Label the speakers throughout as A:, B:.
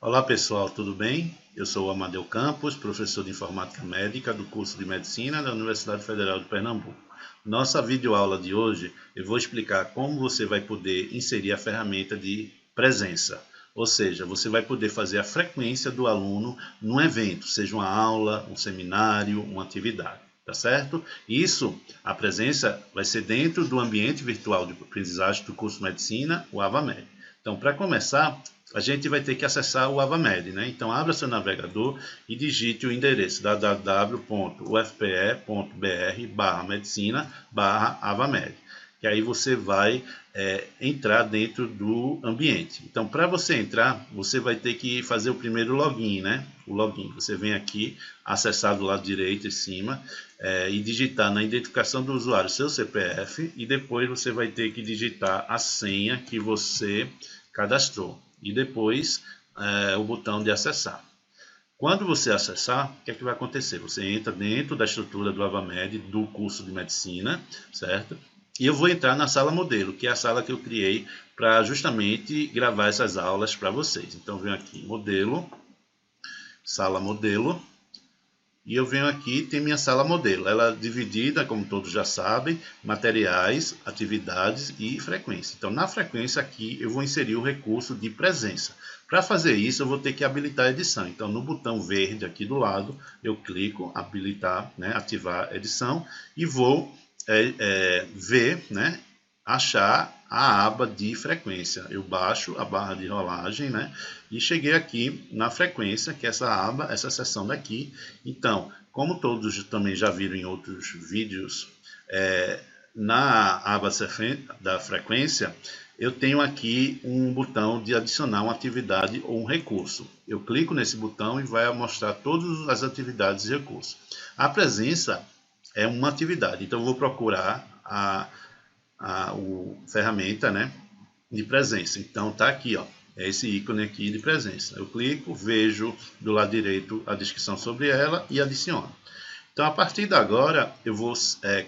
A: Olá pessoal, tudo bem? Eu sou o Amadeu Campos, professor de Informática Médica do curso de Medicina da Universidade Federal de Pernambuco. Nossa videoaula de hoje eu vou explicar como você vai poder inserir a ferramenta de presença. Ou seja, você vai poder fazer a frequência do aluno num evento, seja uma aula, um seminário, uma atividade. Tá certo? Isso, a presença vai ser dentro do ambiente virtual de aprendizagem do curso de Medicina, o AvaMed. Então, para começar, a gente vai ter que acessar o AvaMed, né? Então, abra seu navegador e digite o endereço www.ufpe.br/medicina/AvaMed. E aí você vai entrar dentro do ambiente. Então, para você entrar, você vai ter que fazer o primeiro login, né? O login. Você vem aqui, acessar do lado direito em cima, e digitar na identificação do usuário seu CPF, e depois você vai ter que digitar a senha que você cadastrou. E depois o botão de acessar. Quando você acessar, o que é que vai acontecer? Você entra dentro da estrutura do AvaMed, do curso de Medicina, certo? E eu vou entrar na sala modelo, que é a sala que eu criei para justamente gravar essas aulas para vocês. Então, eu venho aqui, modelo, sala modelo, e eu venho aqui, tem minha sala modelo. Ela é dividida, como todos já sabem, materiais, atividades e frequência. Então, na frequência aqui, eu vou inserir o recurso de presença. Para fazer isso, eu vou ter que habilitar a edição. Então, no botão verde aqui do lado, eu clico, habilitar, né, ativar edição, e vou ver, né, achar a aba de frequência. Eu baixo a barra de rolagem, né? E cheguei aqui na frequência, que é essa aba, essa seção daqui. Então, como todos também já viram em outros vídeos, na aba da frequência, eu tenho aqui um botão de adicionar uma atividade ou um recurso. Eu clico nesse botão e vai mostrar todas as atividades e recursos. A presença é uma atividade, então eu vou procurar a ferramenta, né, de presença. Então tá aqui, ó, é esse ícone aqui de presença. Eu clico, vejo do lado direito a descrição sobre ela e adiciono. Então a partir de agora eu vou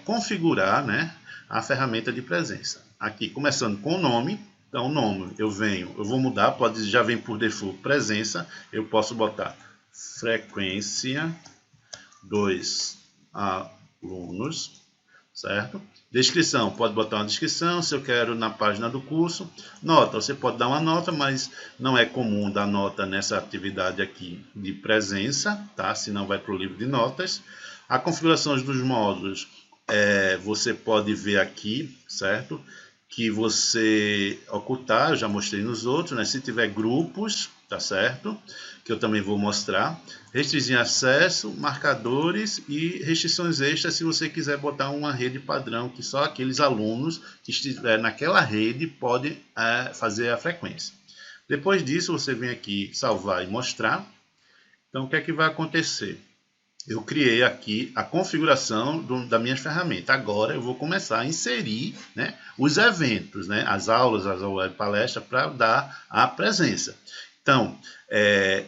A: configurar, né, a ferramenta de presença. Aqui começando com o nome. Então o nome eu vou mudar, já vem por default presença. Eu posso botar frequência 2 alunos, certo? Descrição, pode botar uma descrição, se eu quero na página do curso. Nota, você pode dar uma nota, mas não é comum dar nota nessa atividade aqui de presença, tá? Senão vai para o livro de notas. A configuração dos módulos, você pode ver aqui, certo? Que você ocultar, eu já mostrei nos outros, né? Se tiver grupos, tá certo? Que eu também vou mostrar. Restringir acesso, marcadores e restrições extras se você quiser botar uma rede padrão, que só aqueles alunos que estiver naquela rede podem fazer a frequência. Depois disso, você vem aqui salvar e mostrar. Então, o que é que vai acontecer? Eu criei aqui a configuração da minha ferramenta. Agora eu vou começar a inserir, né, os eventos, né, as aulas, as palestras, para dar a presença. Então,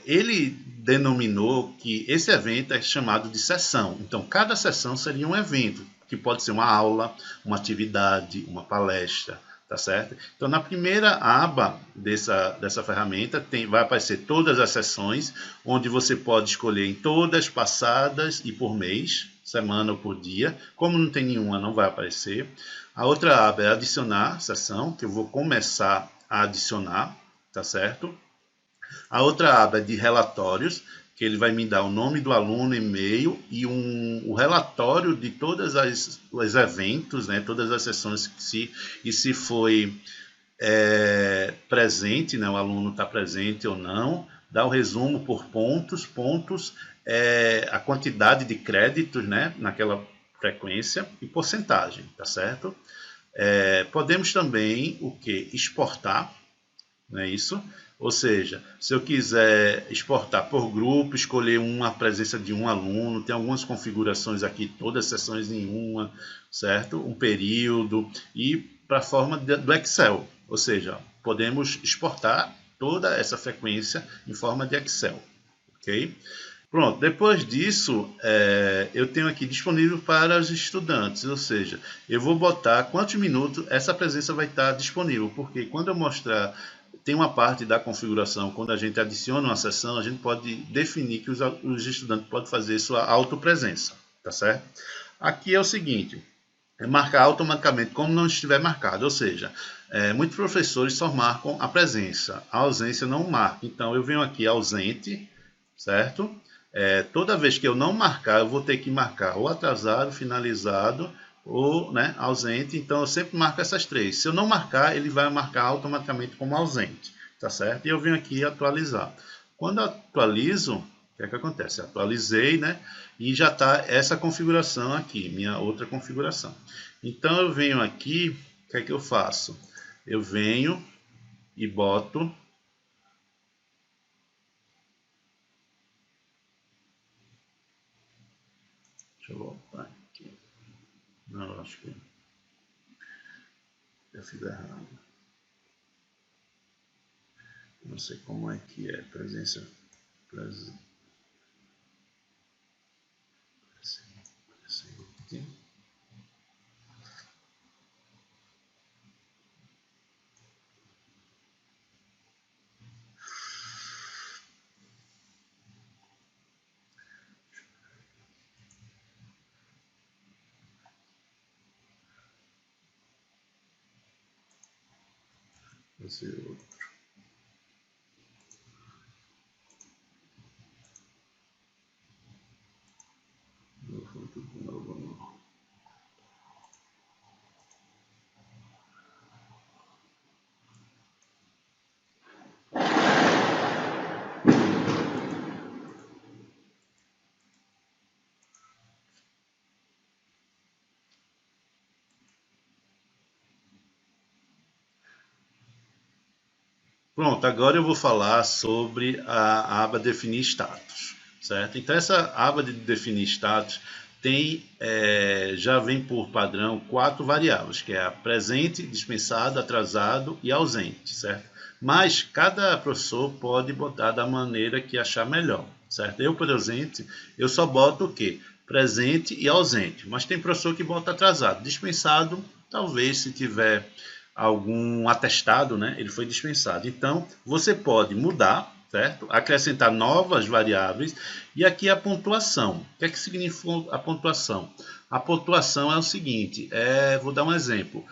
A: ele denominou que esse evento é chamado de sessão. Então, cada sessão seria um evento, que pode ser uma aula, uma atividade, uma palestra, tá certo? Então, na primeira aba dessa ferramenta, vai aparecer todas as sessões, onde você pode escolher em todas, passadas e por mês, semana ou por dia. Como não tem nenhuma, não vai aparecer. A outra aba é adicionar sessão, que eu vou começar a adicionar, tá certo? A outra aba é de relatórios, que ele vai me dar o nome do aluno, e-mail e o relatório de todos os eventos, né, todas as sessões, se foi presente, né, o aluno está presente ou não, dá o resumo por pontos, a quantidade de créditos, né, naquela frequência e porcentagem, tá certo? Podemos também exportar, não é isso? Ou seja, se eu quiser exportar por grupo, escolher a presença de um aluno, tem algumas configurações aqui, todas as sessões em uma, certo? Um período, e para a forma do Excel. Ou seja, podemos exportar toda essa frequência em forma de Excel. Ok? Pronto, depois disso, eu tenho aqui disponível para os estudantes, ou seja, eu vou botar quantos minutos essa presença vai estar disponível, porque quando eu mostrar tem uma parte da configuração, quando a gente adiciona uma sessão, a gente pode definir que os estudantes podem fazer sua autopresença, tá certo? Aqui é o seguinte, é marcar automaticamente como não estiver marcado, ou seja, muitos professores só marcam a presença, a ausência não marca. Então eu venho aqui ausente, certo? Toda vez que eu não marcar, eu vou ter que marcar ou atrasado, finalizado ou ausente. Então eu sempre marco essas três. Se eu não marcar, ele vai marcar automaticamente como ausente, tá certo? E eu venho aqui atualizar. Quando eu atualizo, o que é que acontece? Atualizei, e já está essa configuração aqui, minha outra configuração. Então eu venho aqui, o que é que eu faço? Eu venho e boto deixa eu voltar aqui. Não, acho que eu fiz errado. Não sei como é que é presença. Presente. Esse outro. Pronto, agora eu vou falar sobre a aba definir status, certo? Então essa aba de definir status tem, já vem por padrão 4 variáveis, que é a presente, dispensado, atrasado e ausente, certo? Mas cada professor pode botar da maneira que achar melhor, certo? Eu, por exemplo, eu só boto o quê? Presente e ausente, mas tem professor que bota atrasado. Dispensado, talvez se tiver algum atestado, ele foi dispensado. Então, você pode mudar, certo? Acrescentar novas variáveis. E aqui a pontuação. O que é que significa a pontuação? A pontuação é o seguinte, vou dar um exemplo.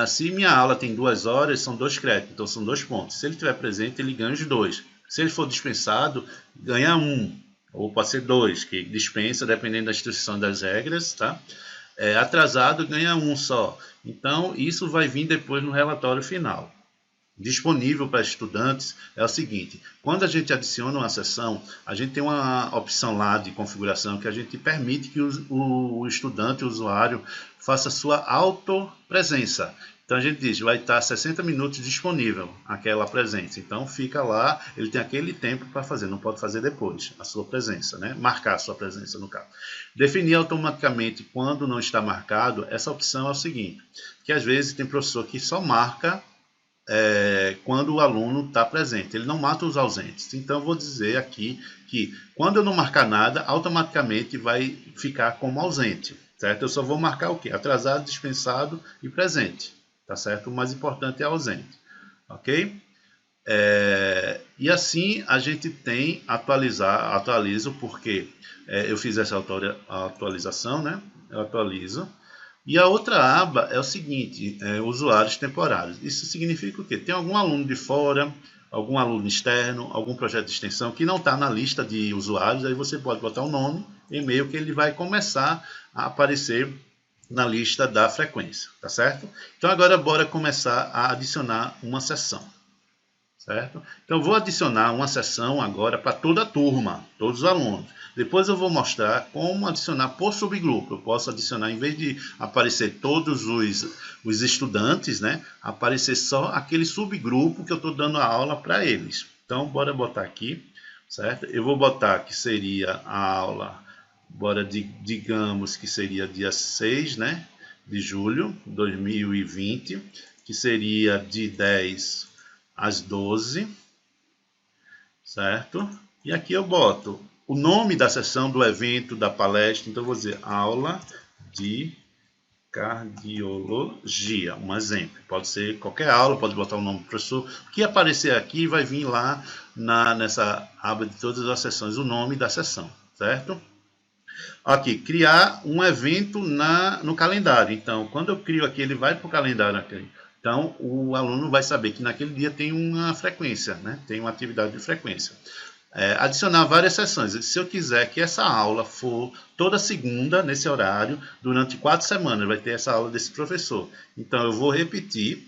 A: Se minha aula tem 2 horas, são 2 créditos, então são 2 pontos. Se ele estiver presente, ele ganha os 2. Se ele for dispensado, ganha 1. Ou pode ser 2, que dispensa, dependendo da instituição das regras, tá? Atrasado ganha 1 só. Então, isso vai vir depois no relatório final. Disponível para estudantes é o seguinte, quando a gente adiciona uma sessão, a gente tem uma opção lá de configuração que a gente permite que o estudante, o usuário, faça sua autopresença. Então a gente diz, vai estar 60 minutos disponível aquela presença. Então fica lá, ele tem aquele tempo para fazer, não pode fazer depois a sua presença, marcar a sua presença no caso. Definir automaticamente quando não está marcado, essa opção é o seguinte, que às vezes tem professor que só marca quando o aluno está presente, ele não mata os ausentes. Então eu vou dizer aqui que quando eu não marcar nada, automaticamente vai ficar como ausente, certo? Eu só vou marcar o quê? Atrasado, dispensado e presente, tá certo? O mais importante é ausente, ok? E assim a gente tem atualizo porque eu fiz essa atualização, eu atualizo. E a outra aba é o seguinte, usuários temporários. Isso significa o quê? Tem algum aluno de fora, algum aluno externo, algum projeto de extensão que não está na lista de usuários, aí você pode botar o nome, e-mail, que ele vai começar a aparecer na lista da frequência, tá certo? Então agora bora começar a adicionar uma sessão. Certo? Então, vou adicionar uma sessão agora para toda a turma, todos os alunos. Depois eu vou mostrar como adicionar por subgrupo. Eu posso adicionar, em vez de aparecer todos os estudantes, aparecer só aquele subgrupo que eu estou dando a aula para eles. Então, bora botar aqui, certo? Eu vou botar que seria a aula, digamos que seria dia 6, de julho de 2020, que seria de 10 às 12, certo? E aqui eu boto o nome da sessão, do evento, da palestra. Então eu vou dizer aula de cardiologia, um exemplo. Pode ser qualquer aula, pode botar o nome do professor. O que aparecer aqui vai vir lá nessa aba de todas as sessões, o nome da sessão, certo? Aqui, criar um evento no calendário. Então, quando eu crio aqui, ele vai para o calendário aqui. Então, o aluno vai saber que naquele dia tem uma frequência, né? Tem uma atividade de frequência. Adicionar várias sessões. Se eu quiser que essa aula for toda segunda, nesse horário, durante 4 semanas, vai ter essa aula desse professor. Então, eu vou repetir,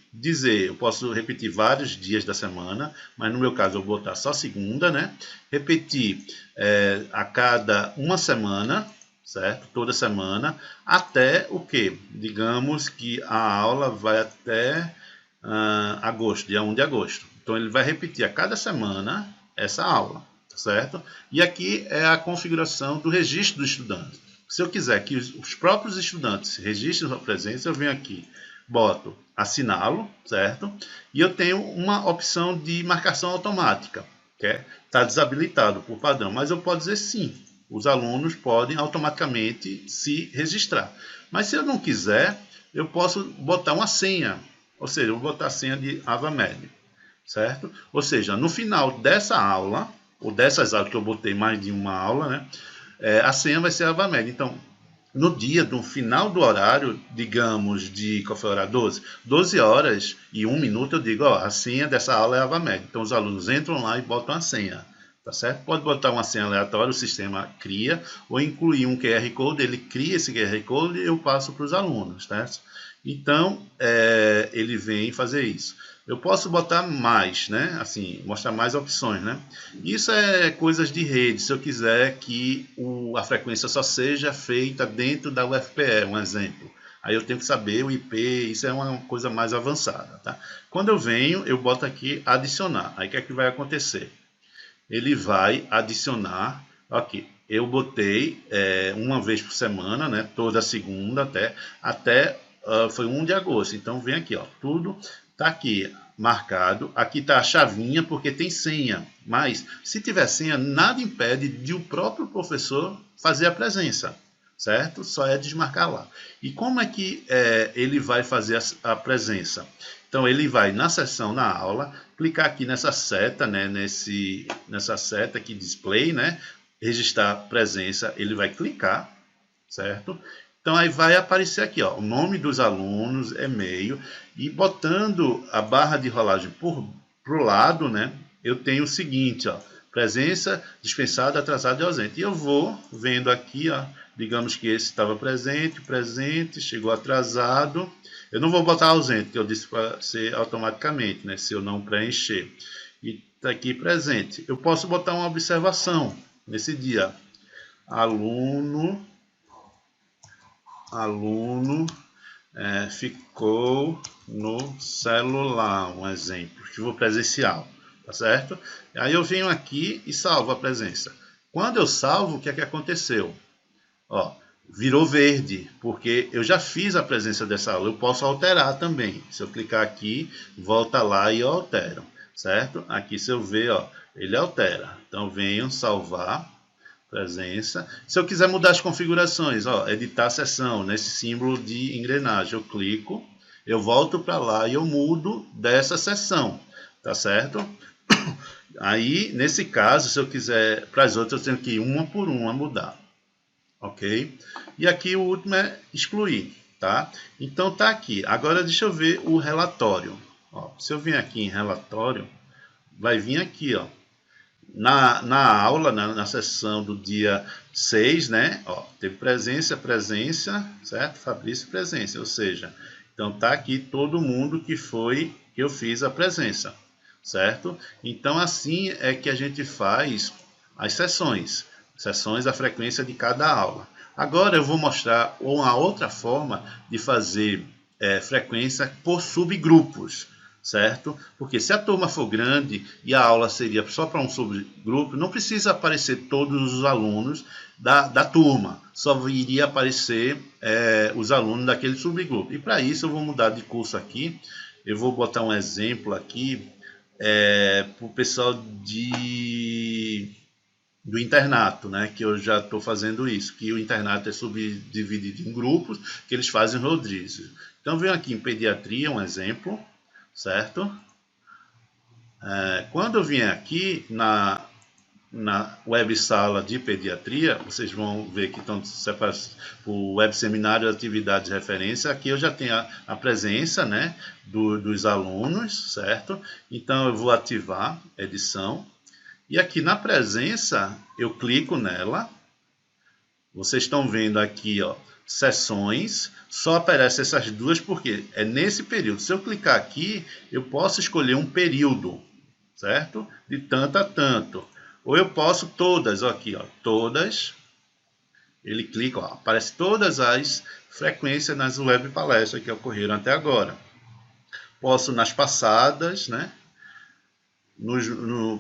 A: eu posso repetir vários dias da semana, mas no meu caso eu vou botar só segunda, né? Repetir a cada uma semana, certo? Toda semana, até o quê? Digamos que a aula vai até agosto, dia 1 de agosto. Então, ele vai repetir a cada semana essa aula, certo? E aqui é a configuração do registro do estudante. Se eu quiser que os próprios estudantes registrem sua presença, eu venho aqui, boto assiná-lo, certo? E eu tenho uma opção de marcação automática, que está desabilitado por padrão, mas eu posso dizer sim. Os alunos podem automaticamente se registrar. Mas se eu não quiser, eu posso botar uma senha. Ou seja, eu vou botar a senha de AvaMed, certo? Ou seja, no final dessa aula, ou dessas aulas que eu botei mais de uma aula, né? A senha vai ser AvaMed. Então, no final do horário, digamos, qual foi a hora? 12 horas e 1 minuto, eu digo, ó, a senha dessa aula é AvaMed. Então, os alunos entram lá e botam a senha. Tá certo? Pode botar uma senha aleatória, o sistema cria, ou incluir um QR Code, ele cria esse QR Code e eu passo para os alunos, tá? Então, ele vem fazer isso. Eu posso botar mais, né? Assim, mostrar mais opções, né? Isso é coisas de rede, se eu quiser que a frequência só seja feita dentro da UFPE, um exemplo. Aí eu tenho que saber o IP, isso é uma coisa mais avançada, tá? Quando eu venho, eu boto aqui adicionar. Aí o que é que vai acontecer? Ele vai adicionar, aqui, eu botei uma vez por semana, né, toda segunda até foi 1 de agosto, então vem aqui, ó, tudo está aqui marcado, aqui está a chavinha porque tem senha, mas se tiver senha, nada impede de o próprio professor fazer a presença, certo? Só é desmarcar lá. E como é que ele vai fazer a presença? Então, ele vai na sessão, na aula, clicar aqui nessa seta, né, nessa seta aqui, display, né, registrar presença, ele vai clicar, certo? Então, aí vai aparecer aqui, ó, o nome dos alunos, e-mail, e botando a barra de rolagem pro lado, né, eu tenho o seguinte, ó, presença dispensada, atrasado e ausente. E eu vou vendo aqui, ó, digamos que esse estava presente, chegou atrasado. Eu não vou botar ausente, que eu disse para ser automaticamente, né, se eu não preencher. E está aqui presente. Eu posso botar uma observação nesse dia. Aluno ficou no celular, um exemplo, arquivo presencial, tá certo? Aí eu venho aqui e salvo a presença. Quando eu salvo, o que é que aconteceu? Ó, virou verde, porque eu já fiz a presença dessa aula. Eu posso alterar também. Se eu clicar aqui, volta lá e eu altero, certo? Aqui, se eu ver, ó, ele altera. Então, venho salvar presença. Se eu quiser mudar as configurações, ó, editar a sessão, nesse símbolo de engrenagem, eu clico, eu volto para lá e eu mudo dessa sessão, tá certo? Aí, nesse caso, se eu quiser para as outras, eu tenho que ir uma por uma mudar. Ok? E aqui o último é excluir, tá? Então tá aqui. Agora deixa eu ver o relatório. Ó, se eu vir aqui em relatório, vai vir aqui, ó. Na aula, na sessão do dia 6, né? Ó, teve presença, certo? Fabrício, presença. Ou seja, então tá aqui todo mundo que eu fiz a presença, certo? Então assim é que a gente faz as sessões a frequência de cada aula. Agora eu vou mostrar uma outra forma de fazer frequência por subgrupos, certo? Porque se a turma for grande e a aula seria só para um subgrupo, não precisa aparecer todos os alunos da turma, só iria aparecer os alunos daquele subgrupo. E para isso eu vou mudar de curso aqui, eu vou botar um exemplo aqui para o pessoal de do internato, né, que eu já estou fazendo isso, que o internato é subdividido em grupos, que eles fazem rodízio. Então, venho aqui em pediatria, um exemplo, certo? Quando eu vier aqui na web sala de pediatria, vocês vão ver que estão separados o web seminário de atividades de referência. Aqui eu já tenho a presença, né, dos alunos, certo? Então eu vou ativar edição. E aqui na presença, eu clico nela. Vocês estão vendo aqui, ó, sessões. Só aparecem essas duas porque é nesse período. Se eu clicar aqui, eu posso escolher um período, certo? De tanto a tanto. Ou eu posso todas, ó, aqui, ó, todas. Ele clica, ó, aparece todas as frequências nas web palestras que ocorreram até agora. Posso nas passadas, né?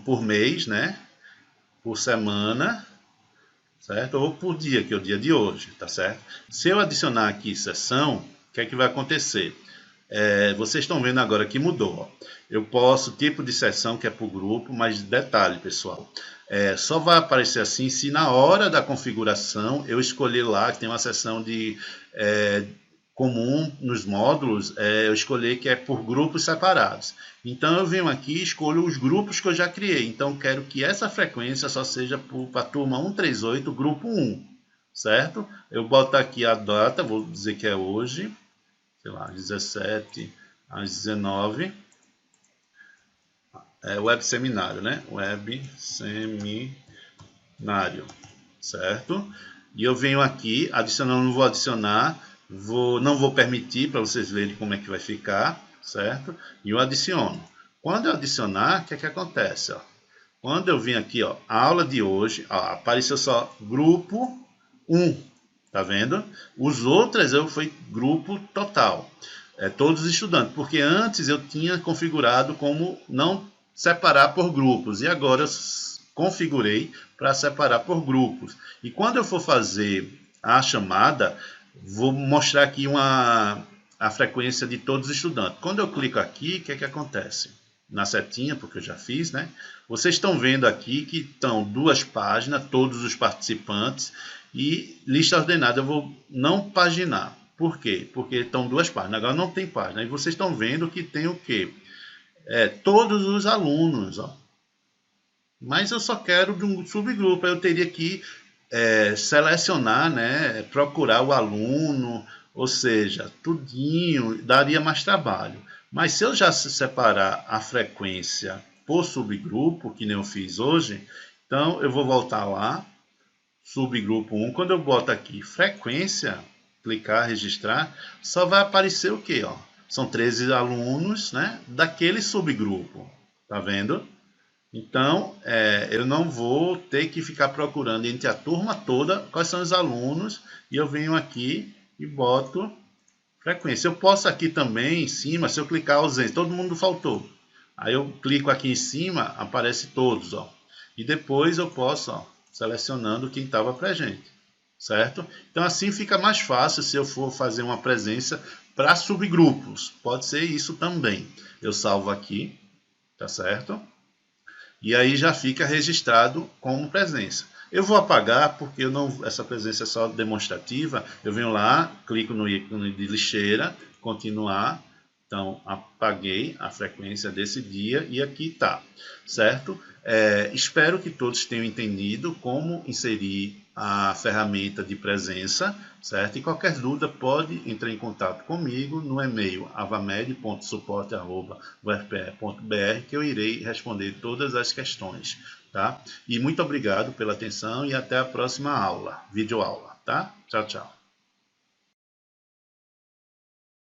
A: Por mês, né? Por semana, certo? Ou por dia, que é o dia de hoje, tá certo? Se eu adicionar aqui sessão, o que é que vai acontecer? Vocês estão vendo agora que mudou. Ó. Eu posso, tipo de sessão que é por grupo, mas detalhe, pessoal. Só vai aparecer assim se na hora da configuração eu escolher lá, que tem uma seção de comum nos módulos, eu escolher que é por grupos separados. Então eu venho aqui e escolho os grupos que eu já criei. Então quero que essa frequência só seja para a turma 138, grupo 1, certo? Eu boto aqui a data, vou dizer que é hoje, sei lá, 17 às 19. Web seminário, né? Web seminário, certo? E eu venho aqui, adicionando, não vou adicionar, não vou permitir para vocês verem como é que vai ficar, certo? E eu adiciono. Quando eu adicionar, o que é que acontece? Ó? Quando eu vim aqui, ó, a aula de hoje, ó, apareceu só grupo 1, tá vendo? Os outros foi grupo total, todos os estudantes, porque antes eu tinha configurado como não separar por grupos, e agora eu configurei para separar por grupos. E quando eu for fazer a chamada, vou mostrar aqui a frequência de todos os estudantes. Quando eu clico aqui, o que é que acontece? Na setinha, porque eu já fiz, né? Vocês estão vendo aqui que estão duas páginas, todos os participantes, e lista ordenada eu vou não paginar. Por quê? Porque estão duas páginas, agora não tem página. E vocês estão vendo que tem o quê? Todos os alunos, ó. Mas eu só quero de um subgrupo, eu teria que selecionar, né, procurar o aluno, ou seja, tudinho, daria mais trabalho. Mas se eu já separar a frequência por subgrupo, que nem eu fiz hoje, então eu vou voltar lá, subgrupo 1, quando eu boto aqui frequência, clicar, registrar, só vai aparecer o quê? Ó? São 13 alunos, né, daquele subgrupo, tá vendo? Então, eu não vou ter que ficar procurando entre a turma toda quais são os alunos, e eu venho aqui e boto frequência. Eu posso aqui também em cima, se eu clicar ausência, todo mundo faltou. Aí eu clico aqui em cima, aparece todos, ó. E depois eu posso, ó, selecionando quem estava presente, certo? Então assim fica mais fácil se eu for fazer uma presença para subgrupos. Pode ser isso também. Eu salvo aqui, tá certo? E aí já fica registrado como presença. Eu vou apagar porque essa presença é só demonstrativa. Eu venho lá, clico no ícone de lixeira, continuar. Então, apaguei a frequência desse dia e aqui está, certo? Espero que todos tenham entendido como inserir a ferramenta de presença, certo? E qualquer dúvida pode entrar em contato comigo no e-mail avamed.suporte@ufpe.br que eu irei responder todas as questões, tá? E muito obrigado pela atenção e até a próxima aula, videoaula, tá? Tchau, tchau.